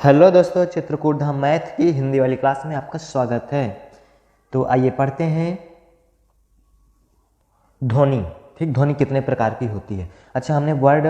Hello दोस्तों, चित्रकूट धाम math की हिंदी वाली क्लास में आपका स्वागत है। तो आइए पढ़ते हैं ध्वनि। ठीक, ध्वनि कितने प्रकार की होती है। अच्छा, हमने वर्ड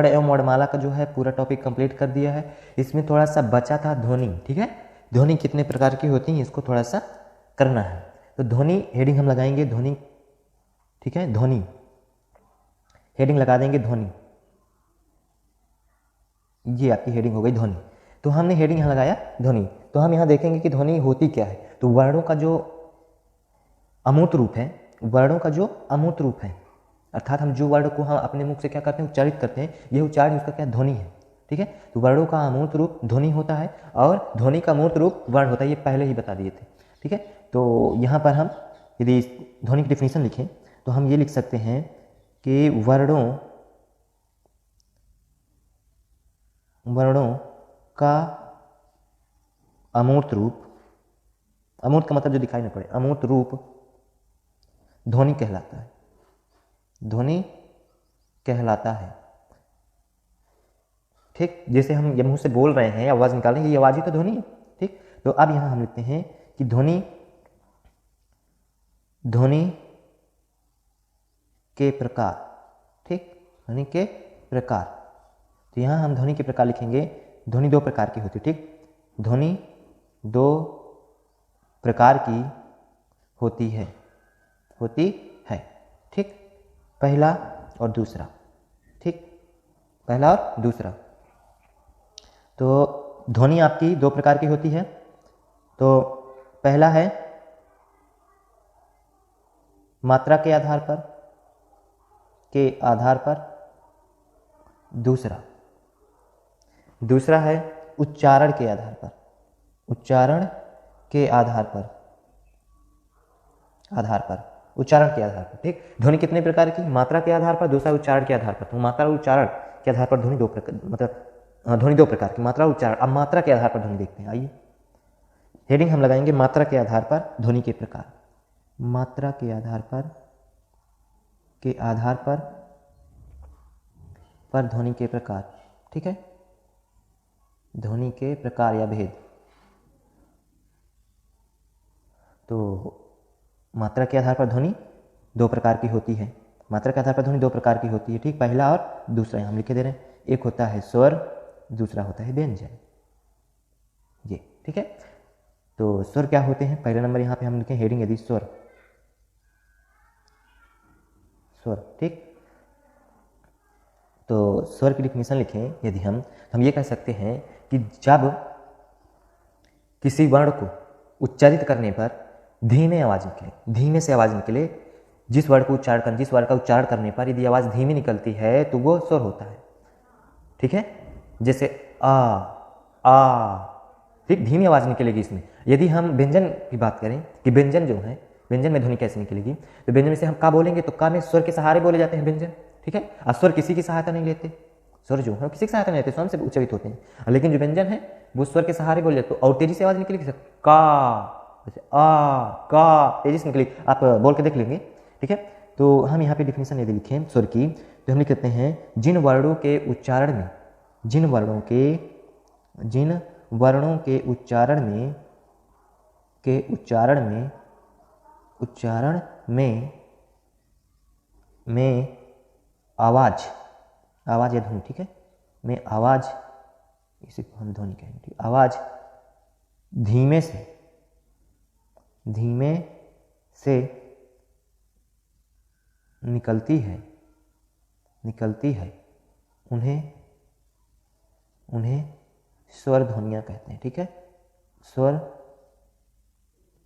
एवं वर्णमाला का जो है पूरा टॉपिक कंप्लीट कर दिया है। इसमें थोड़ा सा बचा था ध्वनि। ठीक है, ध्वनि कितने प्रकार की होती है इसको थोड़ा सा करना है। तो ध्वनि हेडिंग हम लगाएंगे ध्वनि। ठीक है, ध्वनि हेडिंग लगा देंगे ध्वनि। ये आपकी हेडिंग हो गई ध्वनि। तो हमने हेडिंग यहाँ लगाया ध्वनि। तो हम यहाँ देखेंगे कि ध्वनि होती क्या है। तो वर्णों का जो अमूर्त रूप है, वर्णों का जो अमूर्त रूप है, अर्थात हम जो वर्ण को हम अपने मुख से क्या करते हैं, उच्चारित करते हैं, ये उच्चारण उसका क्या ध्वनि है। ठीक है, तो वर्णों का अमूर्त रूप ध्वनि होता है और ध्वनि का मूर्त रूप वर्ण होता है। ये पहले ही बता दिए थे। ठीक है, तो यहाँ पर हम यदि ध्वनि की डिफिनीशन लिखें तो हम ये लिख सकते हैं कि वर्णों का अमूर्त रूप, अमूर्त का मतलब जो दिखाई न पड़े, अमूर्त रूप ध्वनि कहलाता है। ध्वनि कहलाता है। ठीक, जैसे हम जब मुंह से बोल रहे हैं, आवाज निकाल रहे हैं, ये आवाज ही तो ध्वनि है। ठीक, तो अब यहां हम लिखते हैं कि ध्वनि के प्रकार। ठीक, ध्वनि के प्रकार। तो यहां हम ध्वनि के प्रकार लिखेंगे। ध्वनि दो प्रकार की होती है। ठीक, ध्वनि दो प्रकार की होती है। ठीक, पहला और दूसरा। ठीक, पहला और दूसरा। तो ध्वनि आपकी दो प्रकार की होती है। तो पहला है मात्रा के आधार पर, दूसरा है उच्चारण के आधार पर। उच्चारण के आधार पर। ठीक, ध्वनि कितने प्रकार की, मात्रा के आधार पर, दूसरा उच्चारण के आधार पर। तो मात्रा और उच्चारण के आधार पर ध्वनि दो प्रकार, मतलब ध्वनि दो प्रकार की, मात्रा और उच्चारण। अब मात्रा के आधार पर ध्वनि देखते हैं। आइए हेडिंग हम लगाएंगे मात्रा के आधार पर ध्वनि के प्रकार। मात्रा के आधार पर ध्वनि के प्रकार। ठीक है, ध्वनि के प्रकार या भेद। तो मात्रा के आधार पर ध्वनि दो प्रकार की होती है। मात्रा के आधार पर ध्वनि दो प्रकार की होती है। ठीक, पहला और दूसरा हम लिखे दे रहे हैं। एक होता है स्वर, दूसरा होता है व्यंजन। ये ठीक है। तो स्वर क्या होते हैं, पहले नंबर यहाँ पे हम लिखें हेडिंग यदि स्वर। ठीक, तो स्वर की डिफिनीशन लिखें यदि हम ये कह सकते हैं कि जब किसी वर्ण को उच्चारित करने पर धीमे से आवाज निकले, जिस वर्ड का उच्चारण करने पर यदि आवाज धीमी निकलती है तो वो स्वर होता है। ठीक है, जैसे आ। ठीक, धीमी आवाज निकलेगी इसमें। यदि हम व्यंजन की बात करें कि व्यंजन जो है, व्यंजन में ध्वनि कैसे निकलेगी, तो व्यंजन में से हम का बोलेंगे तो का में स्वर के सहारे बोले जाते हैं व्यंजन। ठीक है, और स्वर किसी की सहायता नहीं लेते। स्वर जो है किसी की सहायता नहीं लेते, स्वयं से उच्चारित होते हैं। लेकिन जो व्यंजन है वो स्वर के सहारे बोले जाते। तो और तेजी से आवाज निकलेगी, का, जैसे का तेजी से निकलेगी। आप बोल के देख लेंगे। ठीक है, तो हम यहाँ पे डिफिनीशन यदि लिखें स्वर की तो हम लिख सकते हैं जिन वर्णों के उच्चारण में आवाज या ध्वनि। ठीक है, में आवाज, इसी को हम ध्वनि कहेंगे। ठीक, आवाज धीमे से निकलती है, उन्हें स्वर ध्वनियाँ कहते हैं। ठीक है, स्वर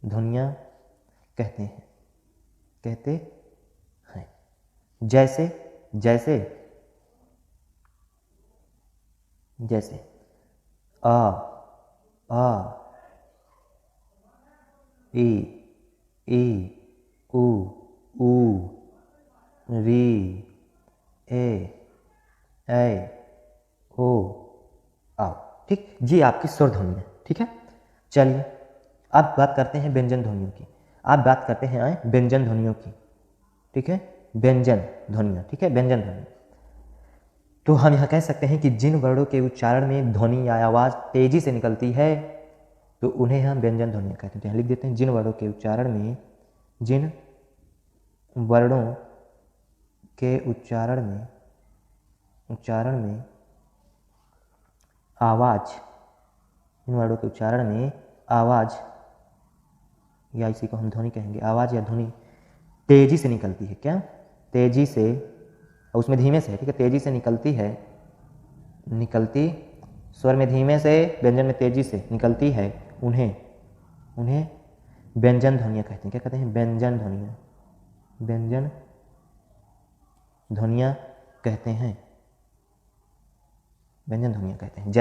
ध्वनियाँ कहते हैं। जैसे आ, ई, ऊ, री, ए, ओ, आओ। ठीक, ये आपकी स्वर ध्वनि है। ठीक है, चलिए अब बात करते हैं व्यंजन ध्वनियों की। व्यंजन ध्वनियों की। ठीक है, व्यंजन ध्वनियाँ। ठीक है, व्यंजन ध्वनि। तो हम यहाँ कह सकते हैं कि जिन वर्णों के उच्चारण में ध्वनि या आवाज़ तेजी से निकलती है तो उन्हें हम व्यंजन ध्वनियाँ कहते हैं। तो यहाँ लिख देते हैं, जिन वर्णों के उच्चारण में आवाज़, इन वर्णों के उच्चारण में आवाज़ या इसी को हम ध्वनि कहेंगे, आवाज़ या ध्वनि तेजी से निकलती है। क्या? तेजी से, उसमें धीमे से है, ठीक है, तेजी से निकलती है, निकलती स्वर में धीमे से, व्यंजन में तेजी से निकलती है, उन्हें व्यंजन ध्वनियाँ कहते हैं। क्या कहते हैं? व्यंजन ध्वनियाँ, व्यंजन ध्वनियाँ कहते हैं, व्यंजन ध्वनियाँ कहते हैं।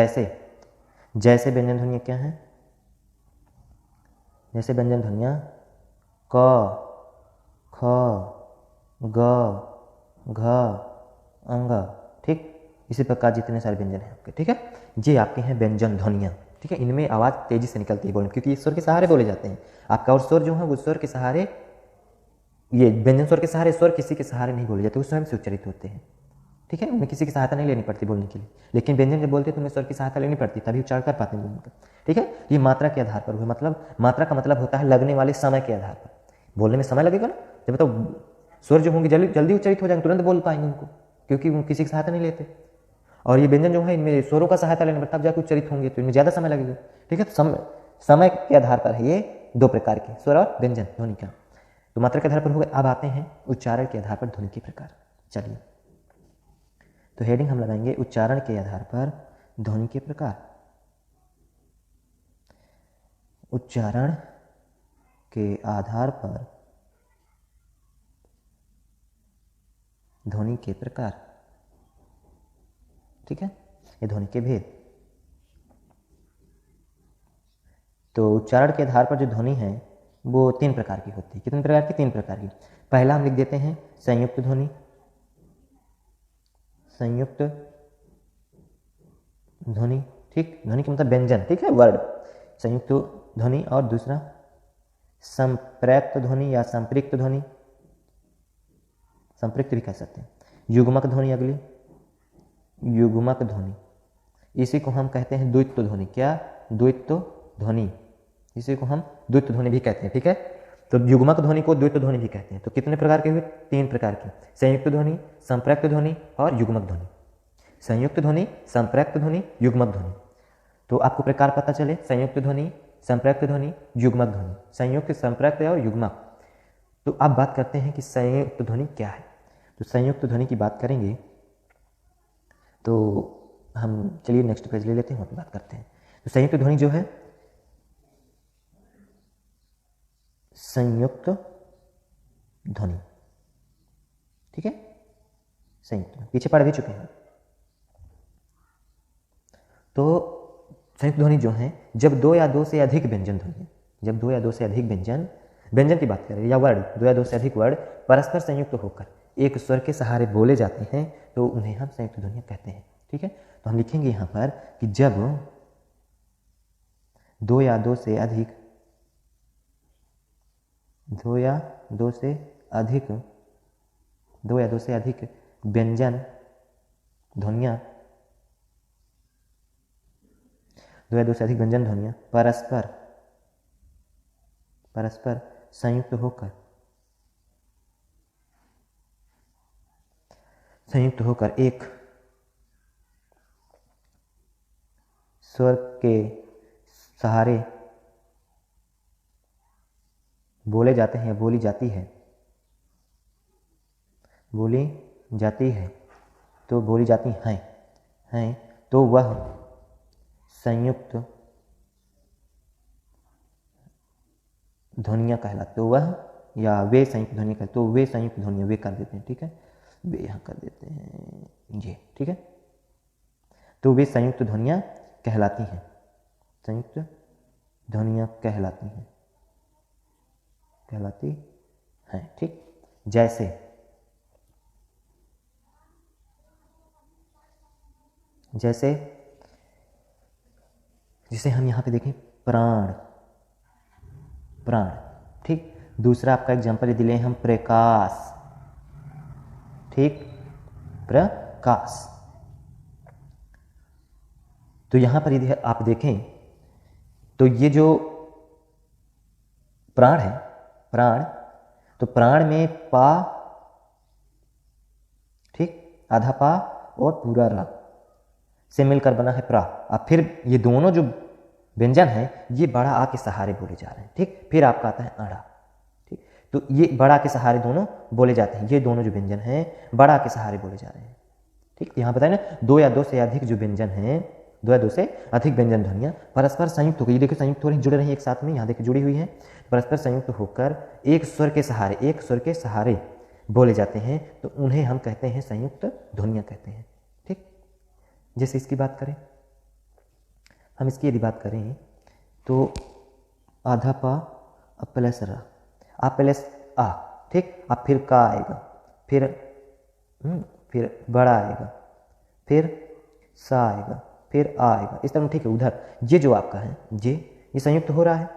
जैसे व्यंजन ध्वनियाँ क्या हैं? जैसे व्यंजन ध्वनियाँ क, ख, ग, घ, अंग, ठीक, इसी प्रकार जितने सारे व्यंजन हैं आपके, ठीक है, ये आपके हैं व्यंजन ध्वनियाँ, ठीक है। इनमें आवाज़ तेजी से निकलती है बोलने, क्योंकि ये स्वर के सहारे बोले जाते हैं। आपका और स्वर जो है वो स्वर के सहारे, ये व्यंजन स्वर के सहारे, स्वर किसी के सहारे नहीं बोले जाते, वो स्वयं से उच्चारित होते हैं, ठीक है। उन्हें किसी की सहायता नहीं लेनी पड़ती बोलने के लिए। लेकिन व्यंजन जब बोलते हैं तो उन्हें स्वर की सहायता लेनी पड़ती, तभी उच्चारण कर पाते हैं उनका, ठीक है। ये मात्रा के आधार पर हुए, मतलब मात्रा का मतलब होता है लगने वाले समय के आधार पर। बोलने में समय लगेगा ना, जब तो स्वर जो होंगे जल्दी उच्चारित हो जाएंगे, तुरंत बोल पाएंगे उनको, क्योंकि वो किसी की सहायता नहीं लेते। और ये व्यंजन जो है इनमें स्वरों का सहायता लेने पर तब जाकर उच्चारित होंगे, तो इनमें ज़्यादा समय लगेगा, ठीक है। तो समय के आधार पर है ये दो प्रकार के, स्वर और व्यंजन ध्वनि का। तो मात्रा के आधार पर हो गए। अब आते हैं उच्चारण के आधार पर ध्वनि के प्रकार। चलिए, तो हेडिंग हम लगाएंगे उच्चारण के आधार पर ध्वनि के प्रकार। उच्चारण के आधार पर ध्वनि के प्रकार, ठीक है, ये ध्वनि के भेद। तो उच्चारण के आधार पर जो ध्वनि है वो 3 प्रकार की होती है। कितने प्रकार की? 3 प्रकार की। पहला हम लिख देते हैं संयुक्त ध्वनि, संयुक्त ध्वनि, ठीक, ध्वनि का मतलब व्यंजन, ठीक है, वर्ड, संयुक्त ध्वनि। और दूसरा संप्रक्त ध्वनि या संपृक्त ध्वनि, संपृक्त भी कह सकते हैं। युग्मक ध्वनि, अगली युग्मक ध्वनि, इसी को हम कहते हैं द्वित्व ध्वनि। क्या? द्वित्व ध्वनि, इसी को हम द्वित्व ध्वनि भी कहते हैं, ठीक है। तो युग्मक ध्वनि को द्वित्व ध्वनि भी कहते हैं। तो कितने प्रकार के हुए? 3 प्रकार की, संयुक्त ध्वनि, संप्रक्त ध्वनि और युग्मक ध्वनि। संयुक्त ध्वनि, संप्रक्त ध्वनि, युग्मक ध्वनि। तो आपको प्रकार पता चले, संयुक्त ध्वनि, संप्रक्त ध्वनि, युग्मक ध्वनि, संयुक्त, संप्रक्त और युग्मक। तो अब बात करते हैं कि संयुक्त ध्वनि क्या है। तो संयुक्त ध्वनि की बात करेंगे तो हम, चलिए नेक्स्ट पेज ले लेते हैं, वहाँ पर बात करते हैं। तो संयुक्त ध्वनि जो है, संयुक्त ध्वनि, ठीक है, संयुक्त, पीछे पढ़ भी चुके हैं। तो संयुक्त ध्वनि जो है, जब 2 या 2 से अधिक व्यंजन ध्वनि, जब 2 या 2 से अधिक व्यंजन की बात करें, या वर्ड, 2 या 2 से अधिक वर्ड परस्पर संयुक्त होकर एक स्वर के सहारे बोले जाते हैं तो उन्हें हम संयुक्त ध्वनियाँ कहते हैं, ठीक है। तो हम लिखेंगे यहाँ पर कि जब 2 या 2 से अधिक, 2 या 2 से अधिक, 2 या 2 से अधिक व्यंजन ध्वनियाँ, 2 या 2 से अधिक व्यंजन ध्वनियाँ परस्पर संयुक्त होकर एक स्वर के सहारे बोले जाते हैं, बोली जाती है, तो बोली जाती हैं, तो वह संयुक्त ध्वनियाँ कहलाती, तो वह या वे संयुक्त ध्वनियाँ कहलाती, तो वे संयुक्त ध्वनियाँ, वे कर देते हैं, ठीक है, वे यहाँ कर देते हैं ये, ठीक है। तो वे संयुक्त ध्वनियाँ कहलाती हैं, संयुक्त ध्वनियाँ कहलाती हैं, ठीक। जैसे जिसे हम यहाँ पे देखें, प्राण, ठीक। दूसरा आपका एग्जाम्पल दिले हम प्रकाश, ठीक, प्रकाश। तो यहाँ पर यदि आप देखें तो ये जो प्राण है, प्राण, तो प्राण में पा, ठीक, आधा पा और पूरा रा से मिलकर बना है प्रा। अब फिर ये दोनों जो व्यंजन है ये बड़ा आ के सहारे बोले जा रहे हैं, ठीक। फिर आपका आता है अड़ा, ठीक। तो ये बड़ा के सहारे दोनों बोले जाते हैं, ये दोनों जो व्यंजन हैं बड़ा के सहारे बोले जा रहे हैं, ठीक। यहाँ बताए ना, दो या दो से अधिक जो व्यंजन हैं, दो या दो से अधिक व्यंजन ध्वनियाँ परस्पर संयुक्त होकर, ये देखिए संयुक्त हो रही, जुड़ रही हैं एक साथ में, यहाँ देखिए जुड़ी हुई है, परस्पर संयुक्त होकर एक स्वर के सहारे, एक स्वर के सहारे बोले जाते हैं, तो उन्हें हम कहते हैं संयुक्त ध्वनियाँ कहते हैं, ठीक। जैसे इसकी बात करें, हम इसकी यदि बात करें तो आधा पा, अब प्लस रा, आ प्लस आ, ठीक। अब फिर का आएगा, फिर बड़ा आएगा, फिर सा आएगा, फिर आ आएगा, इस तरह, ठीक है। उधर ये जो आपका है ये संयुक्त हो रहा है,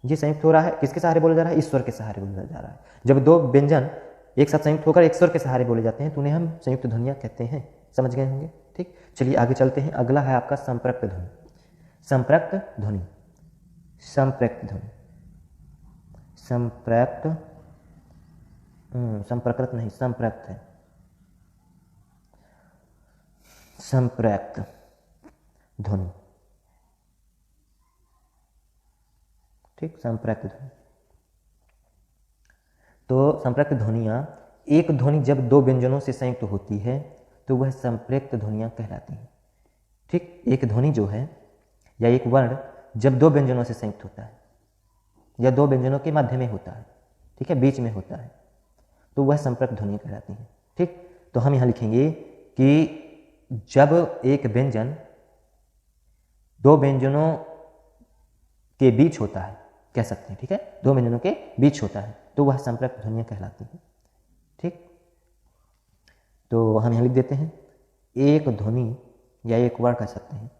ये संयुक्त हो रहा है, किसके सहारे बोला जा रहा है? ईश्वर के सहारे बोला जा रहा है। जब दो व्यंजन एक साथ संयुक्त होकर एक स्वर के सहारे बोले जाते हैं तो उन्हें हम संयुक्त ध्वनियाँ कहते हैं, समझ गए होंगे, ठीक। चलिए आगे चलते हैं, अगला है आपका संप्रक्त ध्वनि। संप्रक्त ध्वनि, संप्रक्त ध्वनि, संप्रक्त, संप्रकृत नहीं, संप्रक्त है, संप्रक्त ध्वनि, ठीक, संप्रक्त ध्वनि। तो संप्रक्त ध्वनियाँ, एक ध्वनि जब दो व्यंजनों से संयुक्त होती है तो वह संप्रक्त ध्वनियाँ कहलाती हैं, ठीक। एक ध्वनि जो है या एक वर्ण जब दो व्यंजनों से संयुक्त होता है या दो व्यंजनों के मध्य में होता है, ठीक है, बीच में होता है, तो वह संप्रक्त ध्वनियाँ कहलाती हैं, ठीक। तो हम यहाँ लिखेंगे कि जब एक व्यंजन दो व्यंजनों के बीच होता है, कह सकते हैं, ठीक है, दो व्यंजनों के बीच होता है तो वह संप्रक्त ध्वनियाँ कहलाती हैं, ठीक। तो हम यहाँ लिख देते हैं, एक ध्वनि या एक वर्ण कह सकते हैं,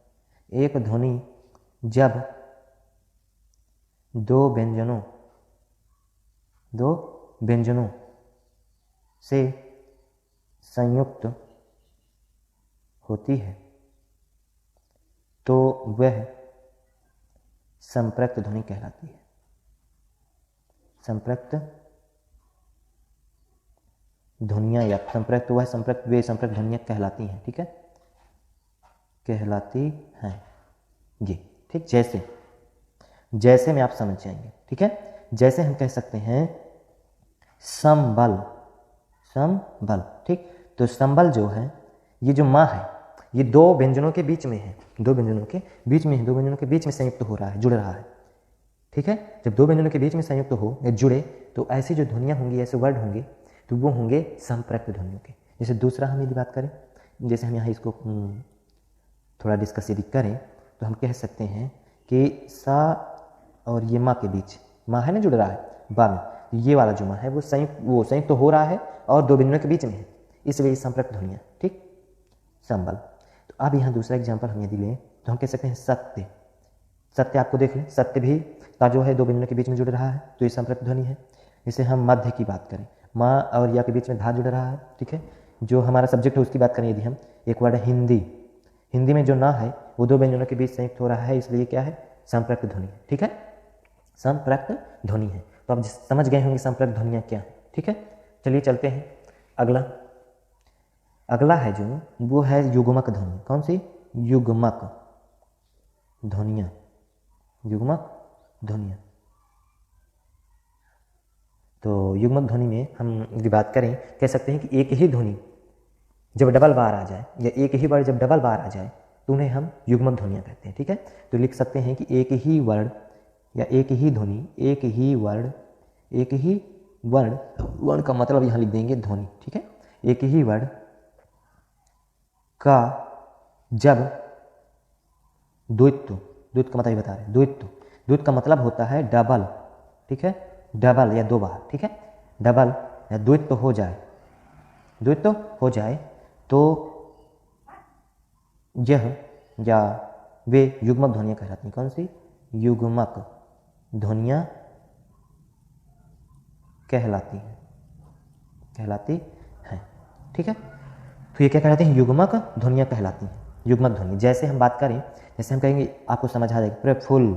एक ध्वनि जब दो व्यंजनों से संयुक्त होती है तो वह संप्रक्त ध्वनि कहलाती है, संप्रक्त ध्वनियाँ या संप्रक्त, वह संप्रक्त, वे संप्रक्त ध्वनियाँ कहलाती हैं, ठीक है, कहलाती हैं ये, ठीक। जैसे में आप समझ जाएंगे, ठीक है। जैसे हम कह सकते हैं संबल, संबल, ठीक। तो संबल जो है, ये जो माँ है, ये दो व्यंजनों के बीच में है, दो व्यंजनों के बीच में है, दो व्यंजनों के बीच में संयुक्त हो रहा है, जुड़ रहा है, ठीक है। जब दो व्यंजनों के बीच में संयुक्त हो या जुड़े तो ऐसी जो ध्वनियाँ होंगी, ऐसे वर्ड होंगे तो वो होंगे संप्रक्त ध्वनियों के। जैसे दूसरा हम यदि बात करें, जैसे हम यहाँ इसको थोड़ा डिस्कस यदि करें तो हम कह सकते हैं कि सा और ये माँ के बीच, माँ है ना जुड़ रहा है बा में, ये वाला जो माँ है वो संयुक्त तो हो रहा है और दो व्यंजनों के बीच में है, इसलिए संप्रक्त ध्वनियाँ, ठीक, संबल। तो अब यहाँ दूसरा एग्जाम्पल हम यदि लें तो हम कह सकते हैं सत्य। सत्य आपको देख लें, सत्य भी का जो है दो व्यंजनों के बीच में जुड़ रहा है तो ये संप्रक्त ध्वनि है। जैसे हम मध्य की बात करें, माँ और या के बीच में धा जुड़ रहा है, ठीक है। जो हमारा सब्जेक्ट है उसकी बात करें यदि हम, एक वर्ड है हिंदी, हिंदी में जो ना है वो दो व्यंजनों के बीच संयुक्त हो रहा है, इसलिए क्या है? संप्रक्त ध्वनि, ठीक है, संप्रक्त ध्वनि है। तो आप समझ गए होंगे संप्रक्त ध्वनियाँ क्या है, ठीक है। चलिए चलते हैं अगला। अगला है जो वो है युग्मक ध्वनि। कौन सी? युग्मक ध्वनियाँ, युग्मक ध्वनियाँ। तो युग्मक ध्वनि में हम यदि बात करें, कह सकते हैं कि एक ही ध्वनि जब डबल बार आ जाए या एक ही वर्ड जब डबल बार आ जाए तो उन्हें हम युग्मक ध्वनियाँ कहते हैं, ठीक है। तो लिख सकते हैं कि एक ही वर्ड या एक ही ध्वनि, एक ही वर्ड, एक ही वर्ड, वर्ण का मतलब यहाँ लिख देंगे ध्वनि, ठीक है। एक ही वर्ड का जब द्वित्व, द्वित्व का मतलब बता रहे हैं, द्वित्व का मतलब होता है डबल, ठीक है, डबल या दो बार, ठीक है, डबल या द्वित्व हो जाए, द्वित्व हो जाए तो यह या वे युग्मक ध्वनियाँ कहलाती हैं। कौन सी? युग्मक ध्वनियाँ कहलाती हैं, कहलाती हैं, ठीक है। तो ये क्या कहलाती हैं? युग्मक ध्वनियाँ कहलाती हैं, युग्मक ध्वनि। जैसे हम बात करें, जैसे हम कहेंगे, आपको समझ आ जाएगा, प्रफुल्ल,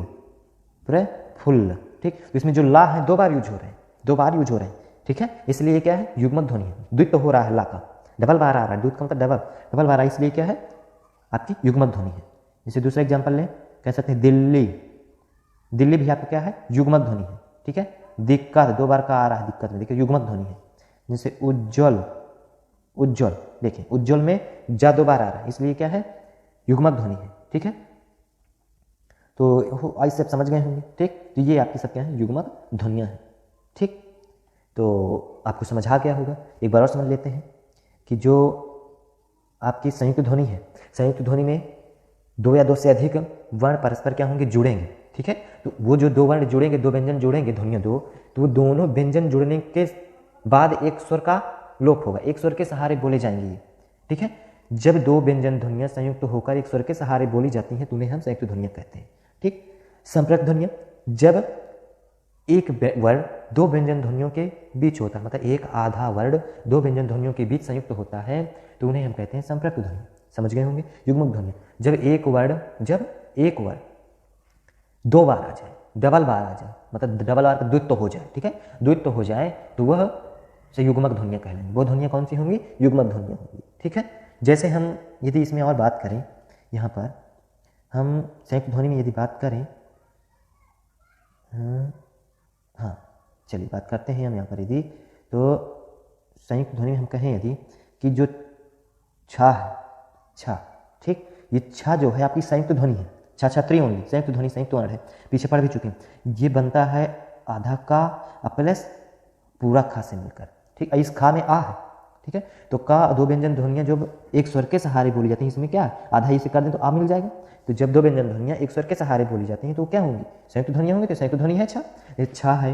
प्रफुल्ल, ठीक। तो इसमें जो ला है 2 बार यूज हो रहे हैं, 2 बार यूज हो रहे हैं, ठीक है। इसलिए क्या है, युग्मक ध्वनि है। द्वित्व हो रहा है ला का, डबल बार आ रहा है, द्वित्व का मतलब डबल, डबल बार आ रहा है, इसलिए क्या है, आपकी युग्मक ध्वनि है। जैसे दूसरा एग्जाम्पल लें, कह सकते हैं दिल्ली, दिल्ली भी आपका क्या है, युग्मक ध्वनि है, ठीक है। दिक्कत 2 बार का आ रहा है, दिक्कत में, देखिए युग्मक ध्वनि है। जैसे उज्ज्वल, उज्ज्वल, देखिए उज्ज्वल में जा 2 बार आ रहा है, इसलिए क्या है, युग्मक ध्वनि है, ठीक है। तो आज सब समझ गए होंगे, ठीक। तो ये आपकी सब क्या है, युग्मक ध्वनियाँ हैं, ठीक। तो आपको समझ आ गया होगा। एक बार और समझ लेते हैं कि जो आपकी संयुक्त ध्वनि है, संयुक्त ध्वनि में 2 या 2 से अधिक वर्ण परस्पर क्या होंगे, जुड़ेंगे, ठीक है। तो वो जो 2 वर्ण जुड़ेंगे, 2 व्यंजन जुड़ेंगे, ध्वनियाँ 2, तो वो दोनों व्यंजन जुड़ने के बाद एक स्वर का लोप होगा, एक स्वर के सहारे बोले जाएंगे ये, ठीक है। जब 2 व्यंजन ध्वनियाँ संयुक्त होकर एक स्वर के सहारे बोली जाती हैं तो उन्हें हम संयुक्त ध्वनियाँ कहते हैं, ठीक। संपर्क ध्वनियाँ, जब एक वर्ण 2 व्यंजन ध्वनियों के बीच होता है, मतलब एक आधा वर्ण 2 व्यंजन ध्वनियों के बीच संयुक्त होता है तो उन्हें हम कहते हैं संपर्क ध्वनि। समझ गए होंगे। युग्मक ध्वनि, जब एक वर्ण 2 बार आ जाए, डबल बार आ जाए, मतलब डबल बार का द्वित्व हो जाए, ठीक है, द्वित्व हो जाए तो वह से युग्मक ध्वनियाँ कहलाएंगी। वो ध्वनियाँ कौन सी होंगी, युग्मक ध्वनियाँ होंगी, ठीक है। जैसे हम यदि इसमें और बात करें, यहाँ पर हम संयुक्त ध्वनि में यदि बात करें, हाँ चलिए बात करते हैं हम यहाँ पर। यदि तो संयुक्त ध्वनि में हम कहें यदि कि जो छा है, छा, ठीक, ये छा जो है आपकी संयुक्त ध्वनि है, छा छात्री ओनली, संयुक्त ध्वनि, संयुक्त वर्ण है, पीछे पढ़ भी चुके हैं। ये बनता है आधा का प्लस पूरा खा से मिलकर, ठीक। इस खा में आ है, ठीक है। तो का 2 व्यंजन ध्वनियाँ जब एक स्वर के सहारे बोली जाती हैं, इसमें क्या है, आधा इसे कर दें तो आ मिल जाएगा। तो जब 2 व्यंजन ध्वनियाँ एक स्वर के सहारे बोली जाती हैं तो क्या होंगी, संयुक्त ध्वनियाँ होंगी। तो संयुक्त ध्वनि है छा, ये छा है,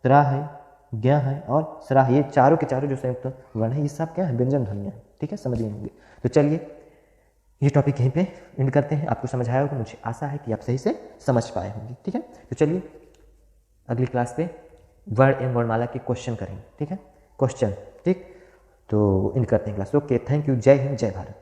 त्रा है, ज्ञ है और सरा है, ये चारों के चारों जो संयुक्त वर्ण है ये सब क्या है, व्यंजन ध्वनियाँ हैं, ठीक है, समझ गए होंगे। तो चलिए ये टॉपिक यहीं पे एंड करते हैं। आपको समझ आया होगा, मुझे आशा है कि आप सही से समझ पाए होंगे, ठीक है। तो चलिए अगली क्लास पे वर्ण एवं वर्णमाला के क्वेश्चन करेंगे, ठीक है, क्वेश्चन, ठीक। तो एंड करते हैं क्लास। ओके, थैंक यू, जय हिंद, जय भारत।